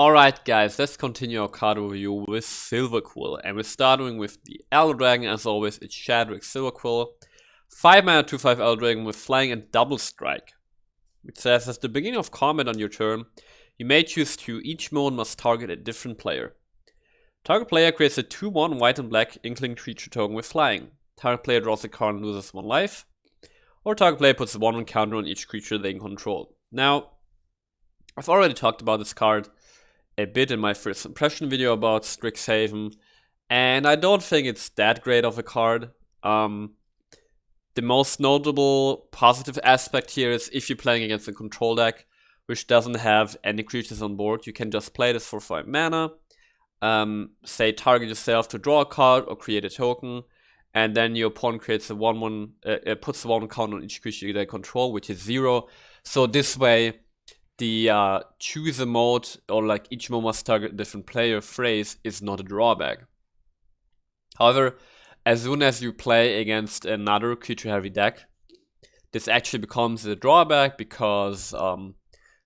Alright guys, let's continue our card review with Silverquill, and we're starting with the Elder Dragon. As always, it's Shadrick Silverquill. 5 mana 2/5 Elder Dragon with flying and double strike. It says, at the beginning of combat on your turn, you may choose to. Each mode must target a different player. Target player creates a 2/1 white and black inkling creature token with flying. Target player draws a card and loses 1 life. Or target player puts a 1/1 counter on each creature they control. Now, I've already talked about this card a bit in my first impression video about Strixhaven, and I don't think it's that great of a card. The most notable positive aspect here is if you're playing against a control deck which doesn't have any creatures on board, you can just play this for 5 mana, say target yourself to draw a card or create a token, and then your opponent creates a 1/1, puts a 1/1 counter on each creature they control, which is 0. So this way, the choose a mode, or like each mode must target a different player phrase is not a drawback. However, as soon as you play against another creature heavy deck, this actually becomes a drawback because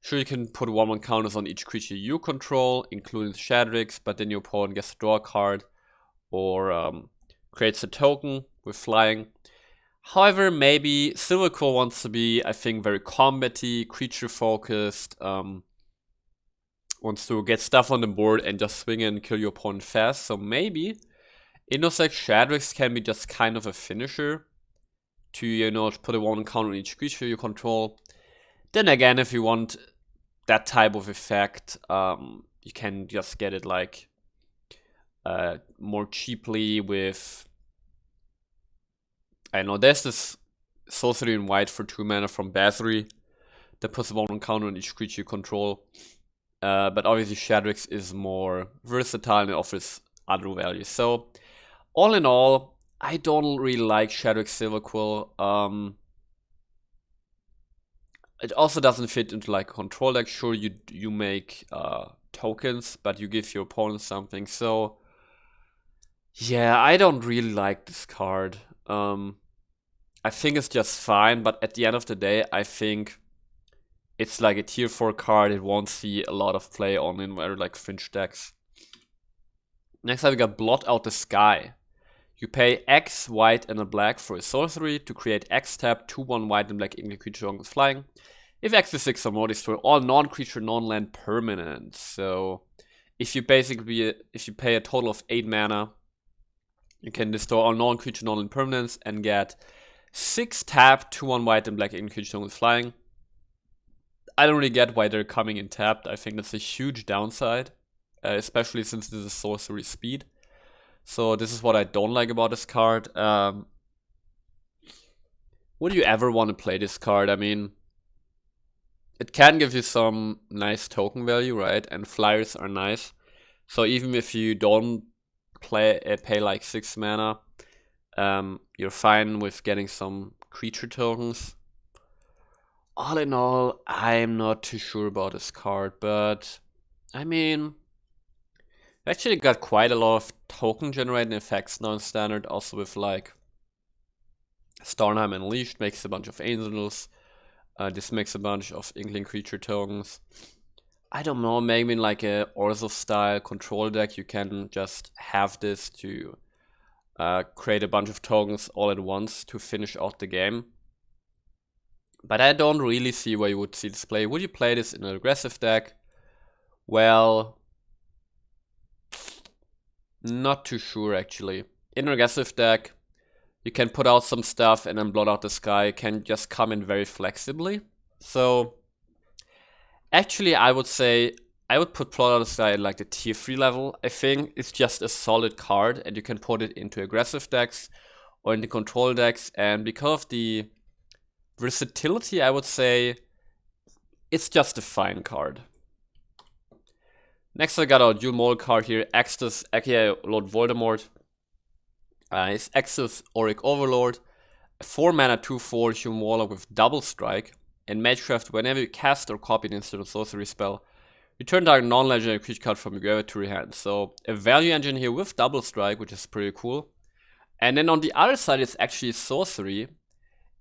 sure, you can put 1/1 counters on each creature you control, including Shadricks, but then your opponent gets to draw a card or creates a token with flying. However, maybe Silverquill wants to be, I think, very combat-y, creature-focused, wants to get stuff on the board and just swing and kill your opponent fast. So maybe Innosec Shadricks can be just kind of a finisher to, you know, to put a 1 counter on each creature you control. Then again, if you want that type of effect, you can just get it like more cheaply with, I know there's this sorcery in white for 2 mana from Basri that puts a 1/1 counter on each creature you control. But obviously Shadricks is more versatile and offers other values. So all in all, I don't really like Shadricks Silverquill. It also doesn't fit into like a control deck. Sure, you make tokens, but you give your opponent something. So yeah, I don't really like this card. I think it's just fine, but at the end of the day, I think it's like a tier 4 card. It won't see a lot of play on in very like fringe decks. Next up, we got Bloat Out The Sky. You pay X white and a black for a sorcery to create X tap 2/1 white and black inkling creature with flying. If X is 6 or more, destroy all non-creature, non-land permanents. So if you pay a total of 8 mana, you can destroy all non-creature, non-land permanents and get 6 tap, 2/1 white and black inkling creature with flying. I don't really get why they're coming in tapped. I think that's a huge downside, especially since this is sorcery speed. So this is what I don't like about this card. Would you ever want to play this card? I mean, it can give you some nice token value, right? And flyers are nice. So even if you don't pay like 6 mana, you're fine with getting some creature tokens. All in all, I'm not too sure about this card, but I mean, we actually got quite a lot of token generating effects now in standard, also with like Stornheim Unleashed makes a bunch of angels. This makes a bunch of inkling creature tokens. I don't know, maybe in like a Orzo style control deck, you can just have this to create a bunch of tokens all at once to finish out the game. But I don't really see where you would see this play. Would you play this in an aggressive deck? Well, not too sure actually. In an aggressive deck, you can put out some stuff and then Bloat Out The Sky can just come in very flexibly. So actually, I would say I would put Bloat Out The Sky at like the tier 3 level. I think it's just a solid card and you can put it into aggressive decks or into control decks. And because of the versatility, I would say it's just a fine card. Next, I got our dual model card here, Extus, aka Lord Voldemort. It's Extus Auric Overlord, a 4 mana 2/4 human warlock with double strike. In Magecraft, whenever you cast or copy an instant or sorcery spell, return target non-legendary creature card from your graveyard to your hand. So a value engine here with double strike, which is pretty cool. And then on the other side, it's actually sorcery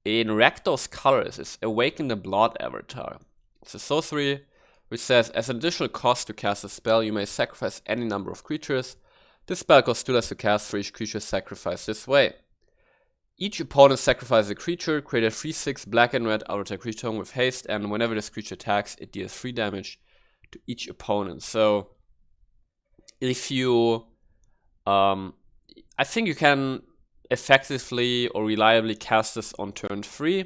in Rakdos colors. It's Awaken the Blood Avatar. It's a sorcery which says, as an additional cost to cast a spell, you may sacrifice any number of creatures. This spell costs 2 less to cast for each creature sacrificed this way. Each opponent sacrifices a creature, create a 3/6 black and red outer creature token with haste, and whenever this creature attacks, it deals 3 damage to each opponent. So, if you, I think you can effectively or reliably cast this on turn 3.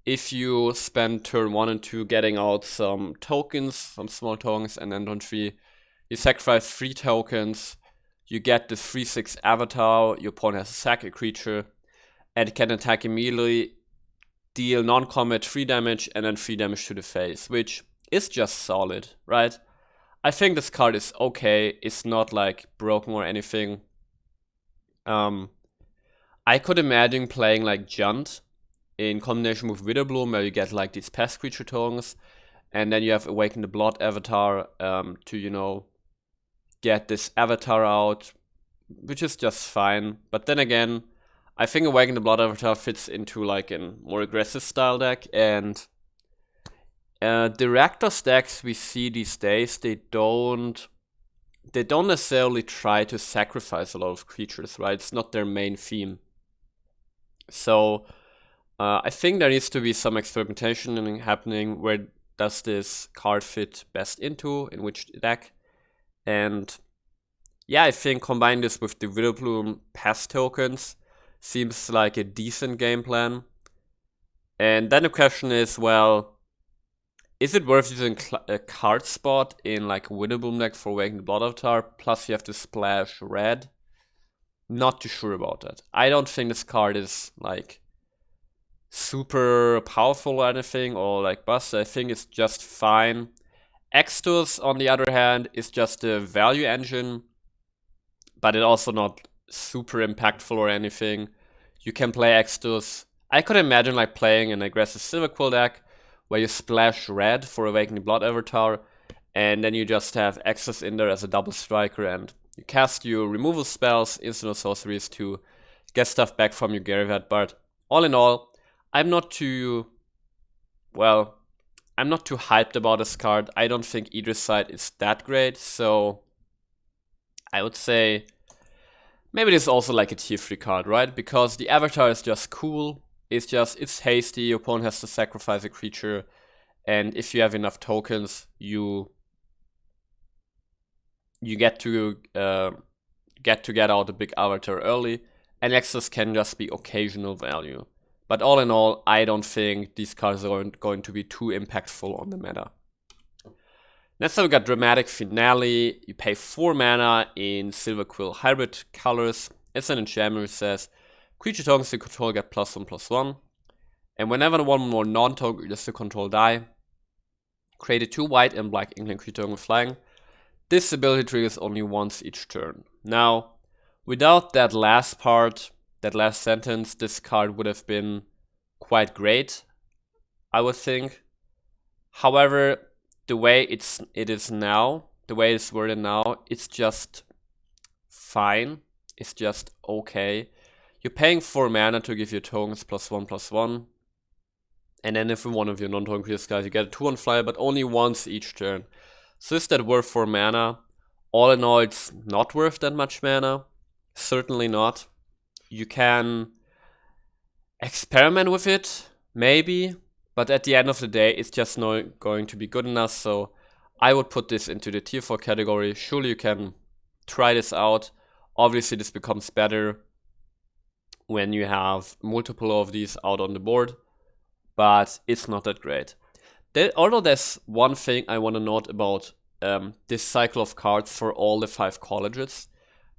If you spend turn 1 and 2 getting out some tokens, some small tokens, and then turn 3, you sacrifice 3 tokens, you get the 3/6 avatar, your opponent has to sack a creature, and it can attack immediately, deal non-combat 3 damage, and then 3 damage to the face, which is just solid, right? I think this card is okay, it's not like broken or anything. I could imagine playing like Junt in combination with Witherbloom, where you get like these pest creature tokens, and then you have Awaken the Blood avatar to, you know, get this avatar out, which is just fine. But then again, I think Awaken the Blood avatar fits into like a more aggressive style deck, and the Rakdos decks we see these days, they don't necessarily try to sacrifice a lot of creatures, right? It's not their main theme. So I think there needs to be some experimentation happening. Where does this card fit best into, in which deck? And yeah, I think combine this with the Witherbloom pest tokens seems like a decent game plan. And then the question is, well, is it worth using a card spot in like a Witherbloom deck for Awaken the Blood avatar, plus you have to splash red? Not too sure about that. I don't think this card is like super powerful or anything, or like busted. I think it's just fine. Extus, on the other hand, is just a value engine, but it's also not super impactful or anything. You can play Extus. I could imagine like playing an aggressive Silverquill deck where you splash red for Awakening Blood avatar, and then you just have Extus in there as a double striker, and you cast your removal spells, instant or sorceries to get stuff back from your graveyard. But all in all, I'm not too hyped about this card. I don't think either side is that great, so I would say maybe this is also like a tier 3 card, right? Because the avatar is just cool. It's hasty, your opponent has to sacrifice a creature, and if you have enough tokens, you get to get out a big avatar early, and Extus can just be occasional value. But all in all, I don't think these cards are going to be too impactful on the meta. Next up we got Dramatic Finale. You pay 4 mana in Silverquill hybrid colors. It's an enchantment which says, creature tokens you control get +1/+1. And whenever one more non-token creatures you control die, create a 2 white and black inkling creature token with flying. This ability triggers only once each turn. Now, without that last part, that last sentence, this card would have been quite great, I would think. However, the way it is now, the way it's worded now, it's just fine. It's just okay. You're paying 4 mana to give your tokens +1/+1. And then if one of your non-token creatures guys, you get a 2/1 flyer, but only once each turn. So is that worth 4 mana? All in all, it's not worth that much mana. Certainly not. You can experiment with it, maybe, but at the end of the day, it's just not going to be good enough. So I would put this into the tier 4 category. Surely you can try this out. Obviously, this becomes better when you have multiple of these out on the board, but it's not that great. Although there's one thing I want to note about this cycle of cards for all the 5 colleges,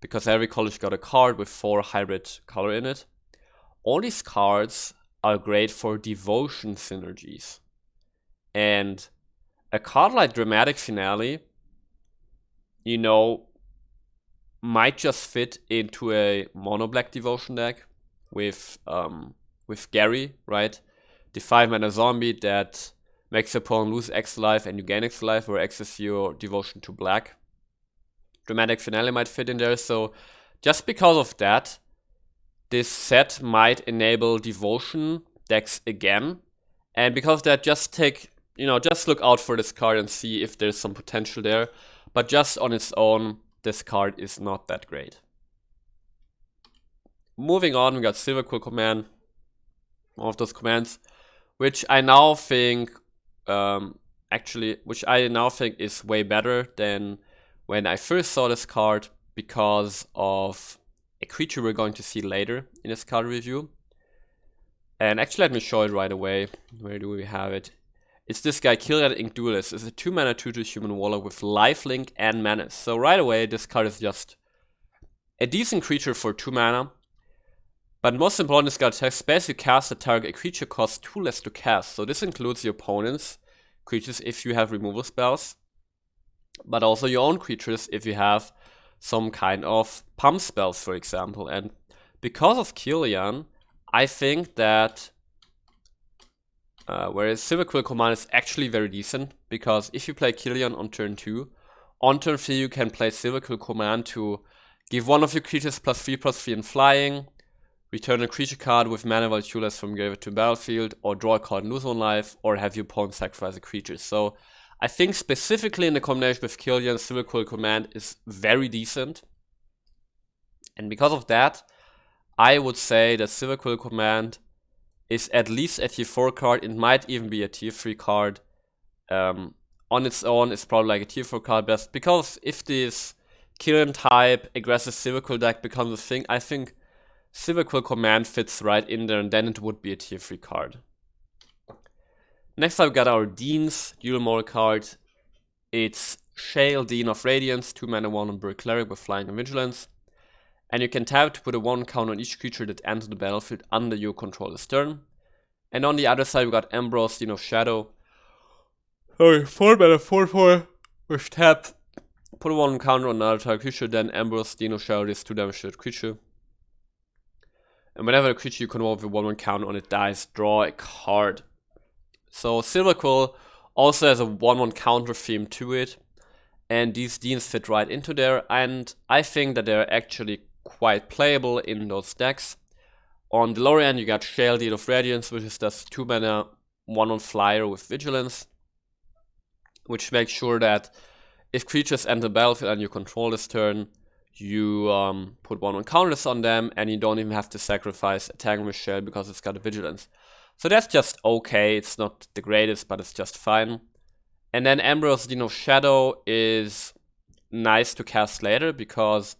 because every college got a card with 4 hybrid color in it. All these cards are great for devotion synergies. And a card like Dramatic Finale, you know, might just fit into a mono black devotion deck with Gary, right? The 5 mana zombie that makes your opponent lose X life and you gain X life, where X is your devotion to black. Dramatic Finale might fit in there, so just because of that, this set might enable devotion decks again, and because that, just take you know, just look out for this card and see if there's some potential there. But just on its own, this card is not that great. Moving on, we got Silverquill Command. One of those commands, which I now think, which I now think is way better than when I first saw this card, because of a creature we're going to see later in this card review. And actually, let me show it right away. Where do we have it? It's this guy, Killian, Ink Duelist. It's a 2-mana 2/2 human warlock with lifelink and menace. So right away, this card is just a decent creature for 2 mana. But most important, this card attacks spells you cast that target a creature costs 2 less to cast. So this includes your opponent's creatures if you have removal spells, but also your own creatures if you have some kind of pump spells, for example. And because of Killian, I think that whereas Silverquill Command is actually very decent, because if you play Killian on turn 2, on turn 3 you can play Silverquill Command to give one of your creatures +3/+3 in flying, return a creature card with mana value 2 less from graveyard to battlefield, or draw a card and lose 1 life, or have your opponent sacrifice a creature. So I think specifically in the combination with Killian, Silverquill Command is very decent. And because of that, I would say that Silverquill Command is at least a tier 4 card. It might even be a tier 3 card. On its own, it's probably like a tier 4 card best, because if this Killian type aggressive Silverquill deck becomes a thing, I think Silverquill Command fits right in there, and then it would be a tier 3 card. Next I've got our Dean's dual model card. It's Shale, Dean of Radiance, 2 mana 1 on Bird Cleric with flying and vigilance. And you can tap to put a 1 counter on each creature that enters the battlefield under your control this turn. And on the other side we got Ambrose, Dean of Shadow. 4 mana 4/4 with tap. Put a 1 counter on another target creature, then Ambrose, Dean of Shadow deals 2 damage to that creature. And whenever a creature you control with a 1/1 counter on it dies, draw a card. So Silverquill also has a 1/1 counter theme to it, and these Deans fit right into there, and I think that they're actually quite playable in those decks. On the lower end you got Shale, Dean of Radiance, which is just 2 mana 1/1 flyer with vigilance, which makes sure that if creatures enter the battlefield and you control this turn, you put 1/1 counters on them, and you don't even have to sacrifice attacking with Shale because it's got a vigilance. So that's just okay. It's not the greatest, but it's just fine. And then Ambrose, Dean of Shadow is nice to cast later, because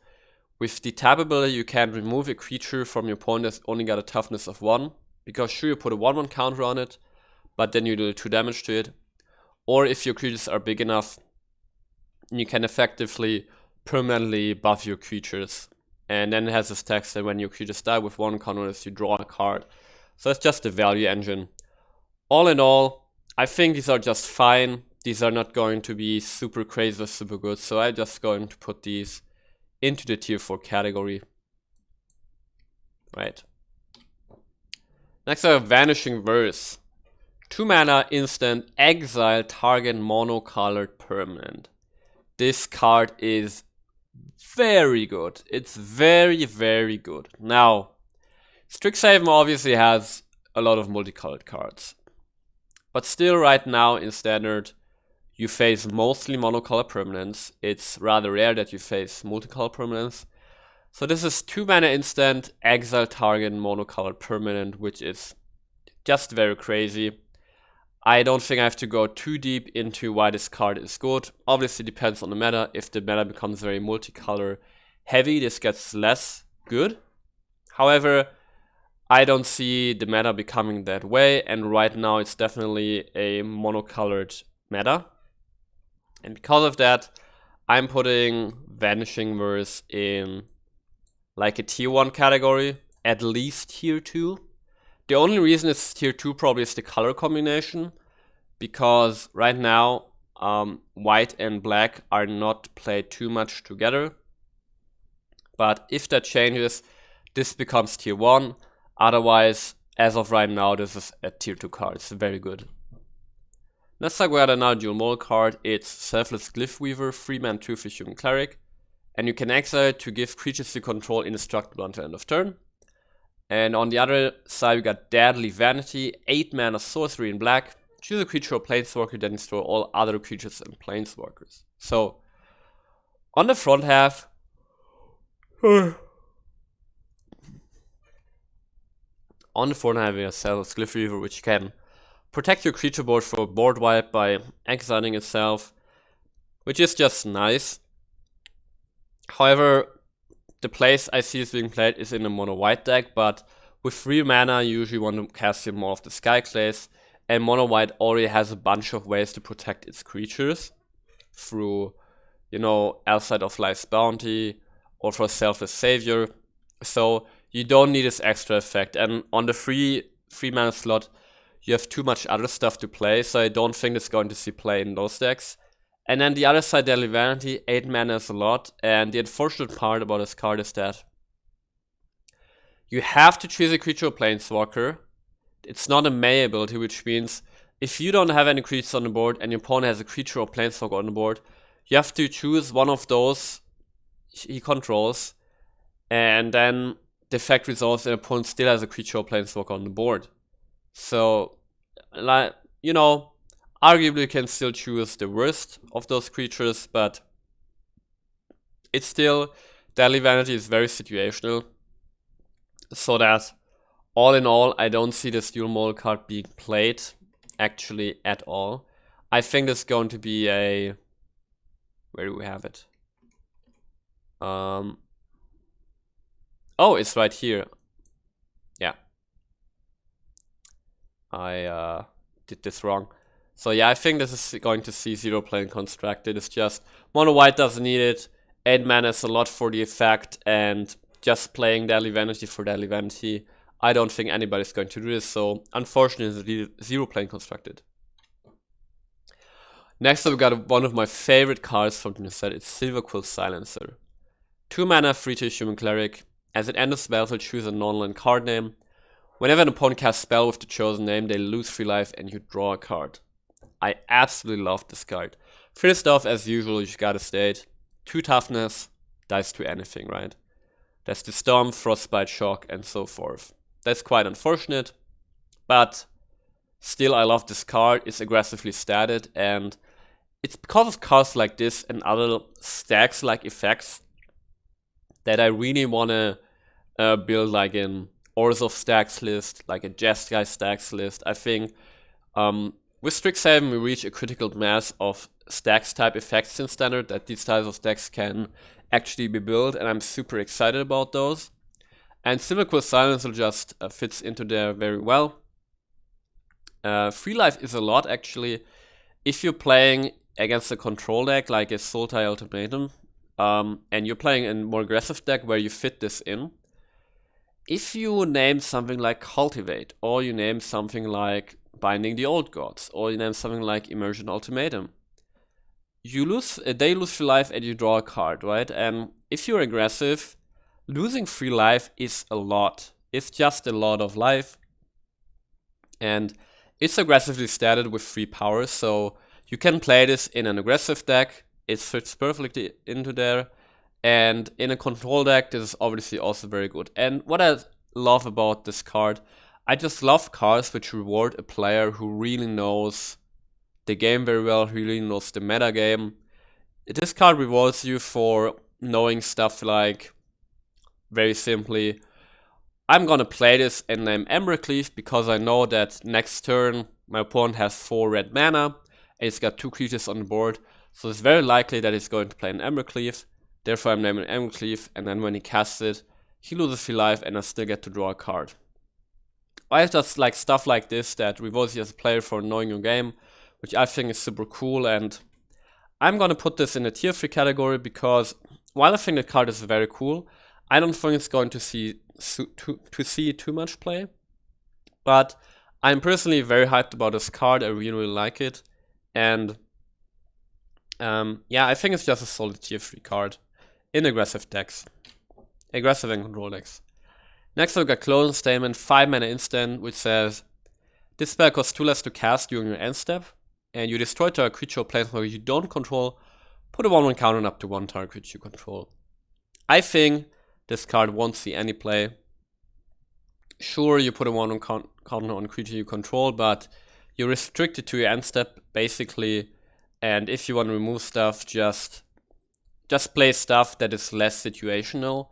with the tap ability you can remove a creature from your opponent that's only got a toughness of 1, because sure, you put a 1/1 counter on it, but then you do 2 damage to it. Or if your creatures are big enough, you can effectively permanently buff your creatures. And then it has this text that when your creatures die with 1 counter, you draw a card. So it's just a value engine. All in all, I think these are just fine. These are not going to be super crazy or super good, so I'm just going to put these into the tier 4 category. Right. Next I have Vanishing Verse. 2 mana instant, exile target monocolored permanent. This card is very good. It's very, very good. Now, Strixhaven obviously has a lot of multicolored cards, but still right now in Standard you face mostly monocolored permanents. It's rather rare that you face multicolored permanents. So this is 2 mana instant, exile target monocolored permanent, which is just very crazy. I don't think I have to go too deep into why this card is good. Obviously it depends on the meta. If the meta becomes very multicolor heavy, this gets less good. However, I don't see the meta becoming that way, and right now it's definitely a monocolored meta. And because of that, I'm putting Vanishing Verse in like a tier 1 category, at least tier 2. The only reason it's tier 2 probably is the color combination, because right now white and black are not played too much together. But if that changes, this becomes tier 1. Otherwise, as of right now, this is a tier 2 card. It's very good. Let's talk about another dual model card. It's Selfless Glyph Weaver, 3 mana 2 for Human Cleric. And you can exile it to give creatures you control indestructible until end of turn. And on the other side, we got Deadly Vanity, 8 mana sorcery in black. choose a creature or planeswalker, then destroy all other creatures and planeswalkers. So, on the front half, we have Selva's Glyph Reaver, which can protect your creature board for a board wipe by exiling itself, which is just nice. However, the place I see is being played is in a mono white deck, but with 3 mana you usually want to cast more of the Sky Clays, and mono white already has a bunch of ways to protect its creatures through, you know, Outside of Life's Bounty or for Selfless Savior, so you don't need this extra effect. And on the 3 mana slot you have too much other stuff to play, so I don't think it's going to see play in those decks. And then the other side, Deadly Vanity, 8 mana is a lot, and the unfortunate part about this card is that you have to choose a creature or planeswalker. It's not a May ability, which means if you don't have any creatures on the board and your opponent has a creature or planeswalker on the board, you have to choose one of those he controls, and then the effect resolves and the opponent still has a creature or planeswalker on the board. So, like, you know, arguably you can still choose the worst of those creatures, but it's still, Deadly Vanity is very situational, so that all in all, I don't see this dual model card being played actually at all. I think there's going to be a, where do we have it? Oh, it's right here. Yeah. I did this wrong. So yeah, I think this is going to see 0 plane constructed. It's just mono white doesn't need it. 8 mana is a lot for the effect, and just playing Deadly Vanity for Deadly Vanity, I don't think anybody's going to do this. So unfortunately, it's 0 plane constructed. Next up, we got one of my favorite cards from the set. It's Silverquill Silencer. 2 mana, 3/2 Human Cleric. As it enters the battlefield, choose a non-land card name. Whenever an opponent casts a spell with the chosen name, they lose 3 life and you draw a card. I absolutely love this card. First off, as usual, you gotta state 2 toughness, dies to anything, right? There's the Storm, Frostbite, Shock, and so forth. That's quite unfortunate, but still I love this card. It's aggressively statted, and it's because of cards like this and other stacks-like effects that I really wanna build like an Orzhov stacks list, like a Jeskai stacks list. I think with Strixhaven we reach a critical mass of stacks type effects in standard that these types of stacks can actually be built, and I'm super excited about those. And Silverquill Silencer just fits into there very well. 3 life is a lot actually. If you're playing against a control deck like a Sultai Ultimatum, and you're playing a more aggressive deck where you fit this in, if you name something like Cultivate, or you name something like Binding the Old Gods, or you name something like Immersion Ultimatum, you lose, they lose 3 life and you draw a card, right? And if you're aggressive, losing 3 life is a lot. It's just a lot of life. And it's aggressively statted with 3 powers, so you can play this in an aggressive deck. It fits perfectly into there. And in a control deck, this is obviously also very good. And what I love about this card, I just love cards which reward a player who really knows the game very well, who really knows the meta game. This card rewards you for knowing stuff like, very simply, I'm gonna play this and name Embercleave because I know that next turn my opponent has 4 red mana and it's got 2 creatures on the board, so it's very likely that he's going to play an Embercleave. Therefore I'm naming Embercleave, and then when he casts it, he loses 3 life and I still get to draw a card. I just like stuff like this that rewards you as a player for knowing your game, which I think is super cool, and I'm gonna put this in the tier 3 category because while I think the card is very cool, I don't think it's going to see too much play. But I'm personally very hyped about this card. I really like it, and yeah, I think it's just a solid tier 3 card in aggressive decks, aggressive and control decks. Next we got Closing Statement, 5 mana instant, which says this spell costs 2 less to cast during your end step, and you destroy a creature or planeswalker you don't control, put a 1/1 counter on up to 1 target creature you control. I think this card won't see any play. Sure, you put a 1/1 counter on creature you control, but You're restricted to your end step, basically, and if you want to remove stuff, just play stuff that is less situational.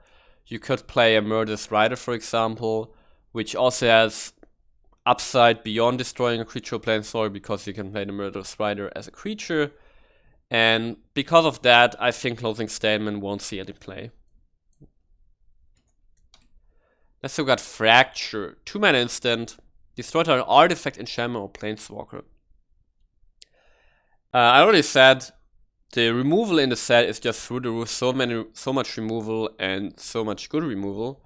You could play a Murderous Rider, for example, which also has upside beyond destroying a creature or planeswalker, because you can play the Murderous Rider as a creature. And because of that, I think Closing Statement won't see any play. Next we got Fracture. 2-mana instant. Destroy an artifact, enchantment, or planeswalker. I already said the removal in the set is just through the roof. So much removal and so much good removal.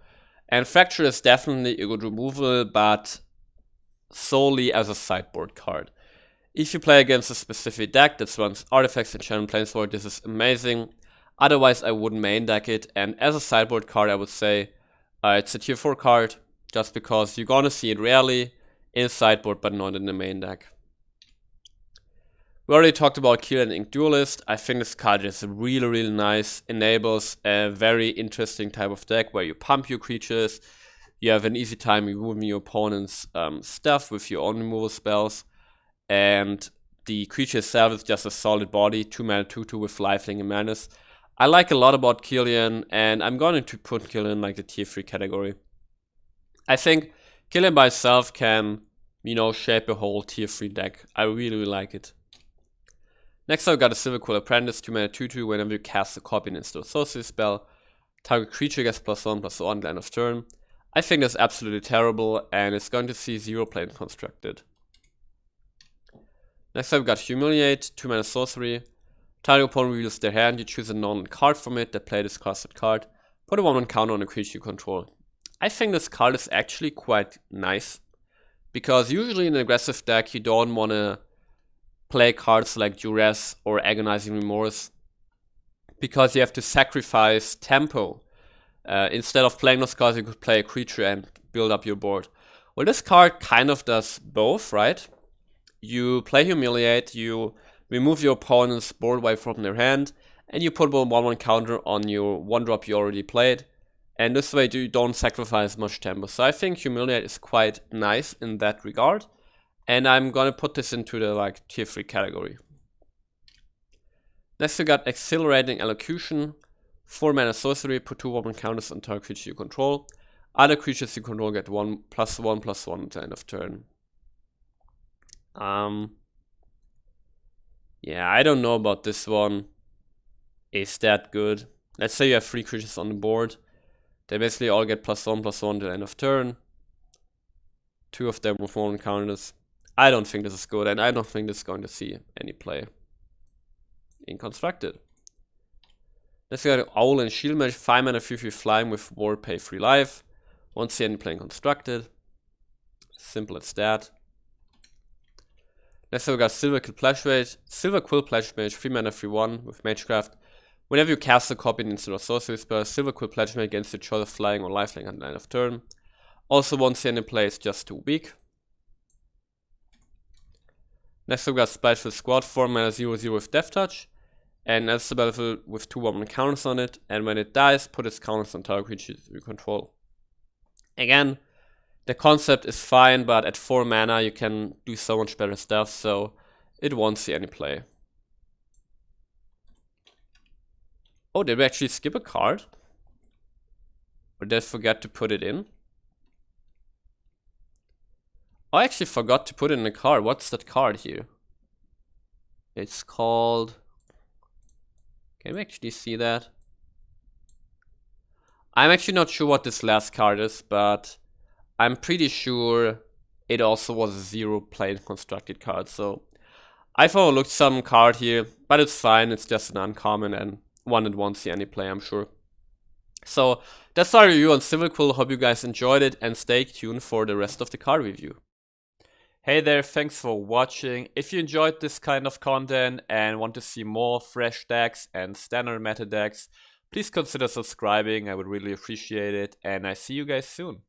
And Fracture is definitely a good removal, but solely as a sideboard card. If you play against a specific deck that runs artifacts, enchantment, planeswalker, this is amazing. Otherwise, I wouldn't main deck it. And as a sideboard card, I would say it's a tier 4 card, just because you're gonna see it rarely in a sideboard, but not in the main deck. We already talked about Killian Ink Duelist. I think this card is really nice. Enables a very interesting type of deck where you pump your creatures. You have an easy time removing your opponent's stuff with your own removal spells. And the creature itself is just a solid body, 2-mana 2/2 with lifelink and madness. I like a lot about Killian, and I'm going to put Killian like the tier 3 category. I think Killian by itself can, shape a whole tier 3 deck. I really like it. Next I've got a Silverquill Apprentice, 2-mana 2/2. Whenever you cast a copy instead of sorcery spell, target creature gets +1/+1 at the end of turn. I think that's absolutely terrible, and it's going to see 0 play constructed. Next I've got Humiliate, 2-mana sorcery. Target opponent reveals their hand, you choose a non-card from it that play this costed card. Put a 1/1 counter on a creature you control. I think this card is actually quite nice, because usually in an aggressive deck you don't want to play cards like Duress or Agonizing Remorse, because you have to sacrifice tempo. Instead of playing those cards, you could play a creature and build up your board. Well, this card kind of does both, right? You play Humiliate, you remove your opponent's board wipe from their hand, and you put a 1/1 counter on your 1-drop you already played. And this way you don't sacrifice much tempo. So I think Humiliate is quite nice in that regard. And I'm gonna put this into the tier 3 category. Next we got Exhilarating Elocution. 4-mana sorcery, put 2 1/1 counters on target creature you control. Other creatures you control get 1/1/1 at the end of turn. Yeah, I don't know about this one. Is that good? Let's say you have 3 creatures on the board. They basically all get +1/+1 at the end of turn. 2 of them with 1 counters. I don't think this is good, and I don't think this is going to see any play in Constructed. Let's get Owl and Shield Mage, 5-mana 3/3 flying with Ward, pay 3 life. Won't see any play in Constructed. Simple as that. Next we got Silverquill Pledge Mage, 3-mana 3/1 with Magecraft. Whenever you cast a copy instead of sorcery spell, Silverquill Pledge Mage against your choice of flying or lifelink at the end of turn. Also won't see any play, it's just too weak. Next we got Spiteful Squad, 4-mana 0/0 with Death Touch. And as the battlefield with 2 1/1 counters on it, and when it dies, put its counters on target creatures you control. Again, the concept is fine, but at 4 mana you can do so much better stuff, so it won't see any play. Oh, did we actually skip a card? Or did I forget to put it in? Oh, I actually forgot to put it in a card. What's that card here? It's called... Can we actually see that? I'm actually not sure what this last card is, but I'm pretty sure it also was a 0 play constructed card. So I've overlooked some card here, but it's fine. It's just an uncommon and one that won't see any play, I'm sure. So that's our review on Silverquill. Hope you guys enjoyed it, and stay tuned for the rest of the card review. Hey there, thanks for watching. If you enjoyed this kind of content and want to see more fresh decks and standard meta decks, please consider subscribing. I would really appreciate it, and I see you guys soon.